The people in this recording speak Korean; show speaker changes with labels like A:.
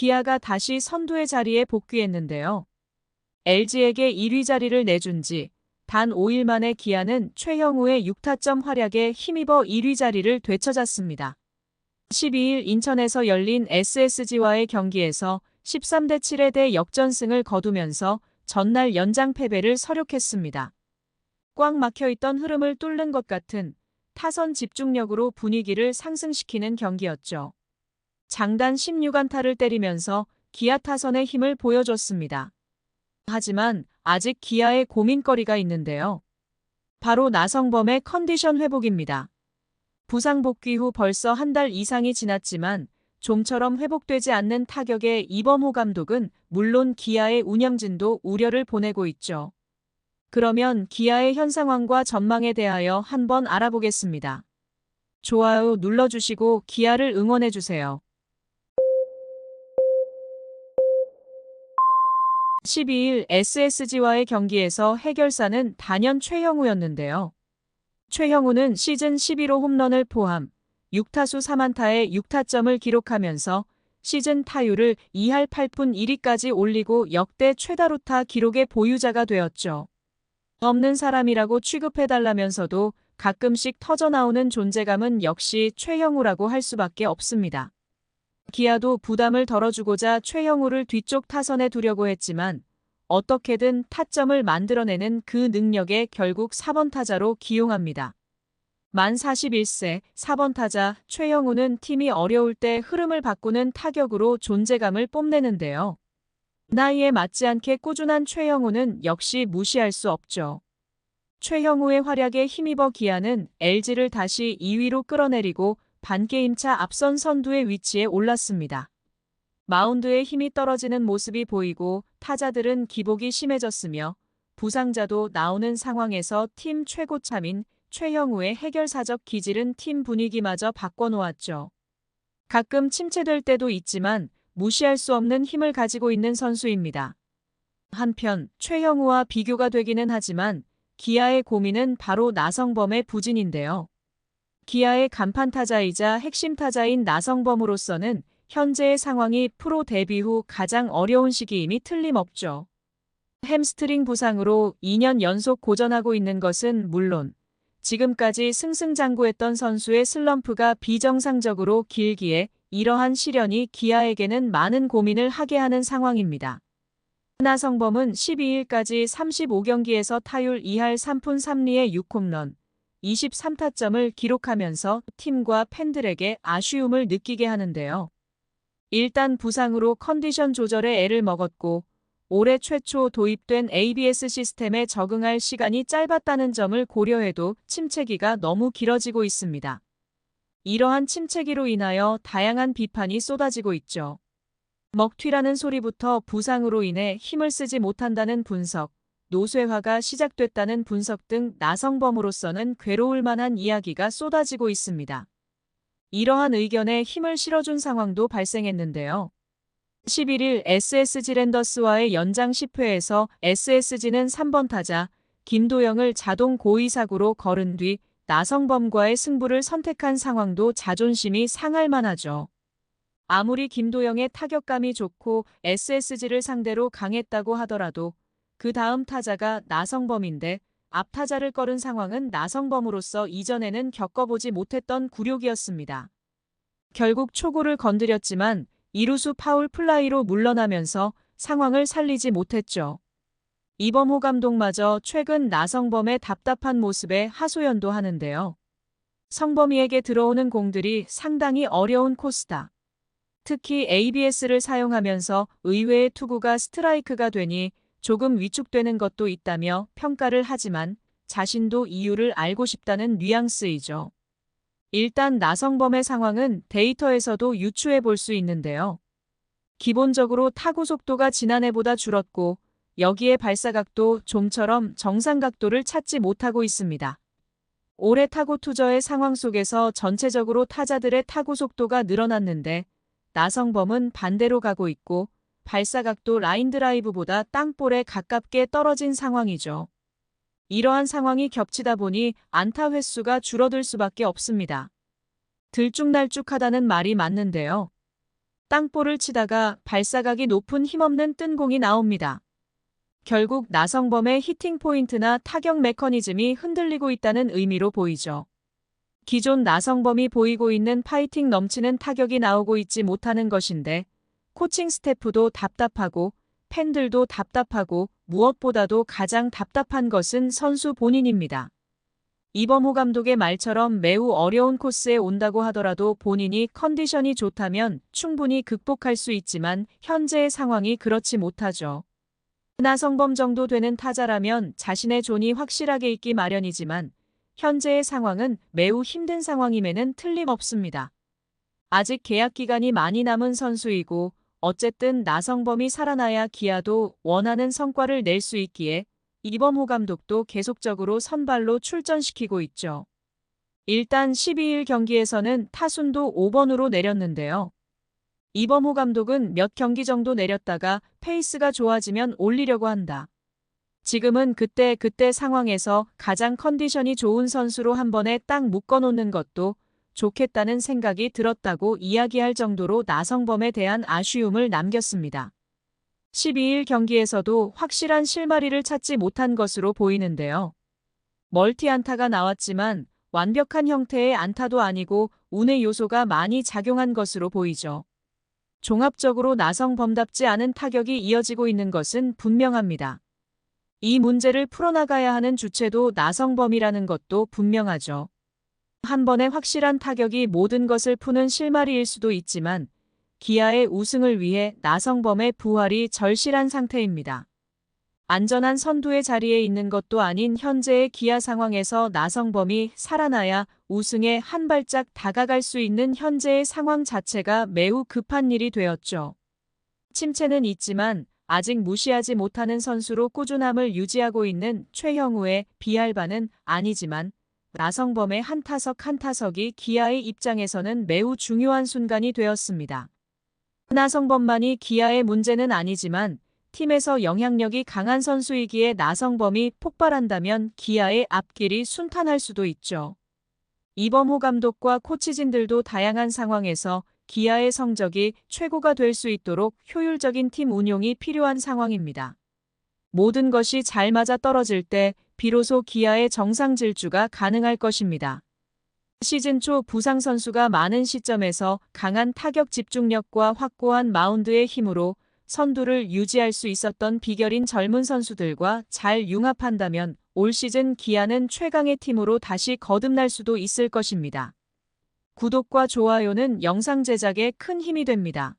A: 기아가 다시 선두의 자리에 복귀했는데요. LG에게 1위 자리를 내준 지 단 5일 만에 기아는 최형우의 6타점 활약에 힘입어 1위 자리를 되찾았습니다. 12일 인천에서 열린 SSG와의 경기에서 13대 7의 대역전승을 거두면서 전날 연장 패배를 서력했습니다. 꽉 막혀있던 흐름을 뚫는 것 같은 타선 집중력으로 분위기를 상승시키는 경기였죠. 장단 16안타를 때리면서 기아 타선의 힘을 보여줬습니다. 하지만 아직 기아의 고민거리가 있는데요. 바로 나성범의 컨디션 회복입니다. 부상 복귀 후 벌써 한 달 이상이 지났지만 좀처럼 회복되지 않는 타격에 이범호 감독은 물론 기아의 운영진도 우려를 보내고 있죠. 그러면 기아의 현 상황과 전망에 대하여 한번 알아보겠습니다. 좋아요 눌러주시고 기아를 응원해주세요. 12일 SSG와의 경기에서 해결사는 단연 최형우였는데요. 최형우는 시즌 11호 홈런을 포함 6타수 3안타에 6타점을 기록하면서 시즌 타율을 2할 8푼 1리까지 올리고 역대 최다루타 기록의 보유자가 되었죠. 없는 사람이라고 취급해달라면서도 가끔씩 터져나오는 존재감은 역시 최형우라고 할 수밖에 없습니다. 기아도 부담을 덜어주고자 최형우를 뒤쪽 타선에 두려고 했지만 어떻게든 타점을 만들어내는 그 능력에 결국 4번 타자로 기용합니다. 만 41세 4번 타자 최형우는 팀이 어려울 때 흐름을 바꾸는 타격으로 존재감을 뽐내는데요. 나이에 맞지 않게 꾸준한 최형우는 역시 무시할 수 없죠. 최형우의 활약에 힘입어 기아는 LG를 다시 2위로 끌어내리고 반게임차 앞선 선두의 위치에 올랐습니다. 마운드에 힘이 떨어지는 모습이 보이고 타자들은 기복이 심해졌으며 부상자도 나오는 상황에서 팀 최고참인 최형우의 해결사적 기질은 팀 분위기마저 바꿔놓았죠. 가끔 침체될 때도 있지만 무시할 수 없는 힘을 가지고 있는 선수입니다. 한편 최형우와 비교가 되기는 하지만 기아의 고민은 바로 나성범의 부진인데요. 기아의 간판 타자이자 핵심 타자인 나성범으로서는 현재의 상황이 프로 데뷔 후 가장 어려운 시기임이 틀림없죠. 햄스트링 부상으로 2년 연속 고전하고 있는 것은 물론 지금까지 승승장구했던 선수의 슬럼프가 비정상적으로 길기에 이러한 시련이 기아에게는 많은 고민을 하게 하는 상황입니다. 나성범은 12일까지 35경기에서 타율 2할 3푼 3리의 6홈런, 23타점을 기록하면서 팀과 팬들에게 아쉬움을 느끼게 하는데요. 일단 부상으로 컨디션 조절에 애를 먹었고 올해 최초 도입된 ABS 시스템에 적응할 시간이 짧았다는 점을 고려해도 침체기가 너무 길어지고 있습니다. 이러한 침체기로 인하여 다양한 비판이 쏟아지고 있죠. 먹튀라는 소리부터 부상으로 인해 힘을 쓰지 못한다는 분석, 노쇠화가 시작됐다는 분석 등 나성범으로서는 괴로울 만한 이야기가 쏟아지고 있습니다. 이러한 의견에 힘을 실어준 상황도 발생했는데요. 11일 SSG 랜더스와의 연장 10회에서 SSG는 3번 타자 김도영을 자동 고의사구로 거른 뒤 나성범과의 승부를 선택한 상황도 자존심이 상할 만하죠. 아무리 김도영의 타격감이 좋고 SSG를 상대로 강했다고 하더라도 그 다음 타자가 나성범인데 앞타자를 꺼른 상황은 나성범으로서 이전에는 겪어보지 못했던 굴욕이었습니다. 결국 초구를 건드렸지만 이루수 파울 플라이로 물러나면서 상황을 살리지 못했죠. 이범호 감독마저 최근 나성범의 답답한 모습에 하소연도 하는데요. 성범이에게 들어오는 공들이 상당히 어려운 코스다. 특히 ABS를 사용하면서 의외의 투구가 스트라이크가 되니 조금 위축되는 것도 있다며 평가를 하지만 자신도 이유를 알고 싶다는 뉘앙스이죠. 일단 나성범의 상황은 데이터에서도 유추해 볼 수 있는데요. 기본적으로 타구 속도가 지난해보다 줄었고 여기에 발사각도 좀처럼 정상 각도를 찾지 못하고 있습니다. 올해 타구 투저의 상황 속에서 전체적으로 타자들의 타구 속도가 늘어났는데 나성범은 반대로 가고 있고 발사각도 라인 드라이브보다 땅볼에 가깝게 떨어진 상황이죠. 이러한 상황이 겹치다 보니 안타 횟수가 줄어들 수밖에 없습니다. 들쭉날쭉하다는 말이 맞는데요. 땅볼을 치다가 발사각이 높은 힘없는 뜬 공이 나옵니다. 결국 나성범의 히팅 포인트나 타격 메커니즘이 흔들리고 있다는 의미로 보이죠. 기존 나성범이 보이고 있는 파이팅 넘치는 타격이 나오고 있지 못하는 것인데 코칭 스태프도 답답하고 팬들도 답답하고 무엇보다도 가장 답답한 것은 선수 본인입니다. 이범호 감독의 말처럼 매우 어려운 코스에 온다고 하더라도 본인이 컨디션이 좋다면 충분히 극복할 수 있지만 현재의 상황이 그렇지 못하죠. 나성범 정도 되는 타자라면 자신의 존이 확실하게 있기 마련이지만 현재의 상황은 매우 힘든 상황임에는 틀림없습니다. 아직 계약 기간이 많이 남은 선수이고 어쨌든 나성범이 살아나야 기아도 원하는 성과를 낼 수 있기에 이범호 감독도 계속적으로 선발로 출전시키고 있죠. 일단 12일 경기에서는 타순도 5번으로 내렸는데요. 이범호 감독은 몇 경기 정도 내렸다가 페이스가 좋아지면 올리려고 한다. 지금은 그때 상황에서 가장 컨디션이 좋은 선수로 한 번에 딱 묶어놓는 것도 좋겠다는 생각이 들었다고 이야기할 정도로 나성범에 대한 아쉬움을 남겼습니다. 12일 경기에서도 확실한 실마리를 찾지 못한 것으로 보이는데요. 멀티 안타가 나왔지만 완벽한 형태의 안타도 아니고 운의 요소가 많이 작용한 것으로 보이죠. 종합적으로 나성범답지 않은 타격이 이어지고 있는 것은 분명합니다. 이 문제를 풀어나가야 하는 주체도 나성범이라는 것도 분명하죠. 한 번의 확실한 타격이 모든 것을 푸는 실마리일 수도 있지만 기아의 우승을 위해 나성범의 부활이 절실한 상태입니다. 안전한 선두의 자리에 있는 것도 아닌 현재의 기아 상황에서 나성범이 살아나야 우승에 한 발짝 다가갈 수 있는 현재의 상황 자체가 매우 급한 일이 되었죠. 침체는 있지만 아직 무시하지 못하는 선수로 꾸준함을 유지하고 있는 최형우의 비할 바는 아니지만 나성범의 한 타석 한 타석이 기아의 입장에서는 매우 중요한 순간이 되었습니다. 나성범만이 기아의 문제는 아니지만 팀에서 영향력이 강한 선수이기에 나성범이 폭발한다면 기아의 앞길이 순탄할 수도 있죠. 이범호 감독과 코치진들도 다양한 상황에서 기아의 성적이 최고가 될 수 있도록 효율적인 팀 운용이 필요한 상황입니다. 모든 것이 잘 맞아 떨어질 때 비로소 기아의 정상 질주가 가능할 것입니다. 시즌 초 부상 선수가 많은 시점에서 강한 타격 집중력과 확고한 마운드의 힘으로 선두를 유지할 수 있었던 비결인 젊은 선수들과 잘 융합한다면 올 시즌 기아는 최강의 팀으로 다시 거듭날 수도 있을 것입니다. 구독과 좋아요는 영상 제작에 큰 힘이 됩니다.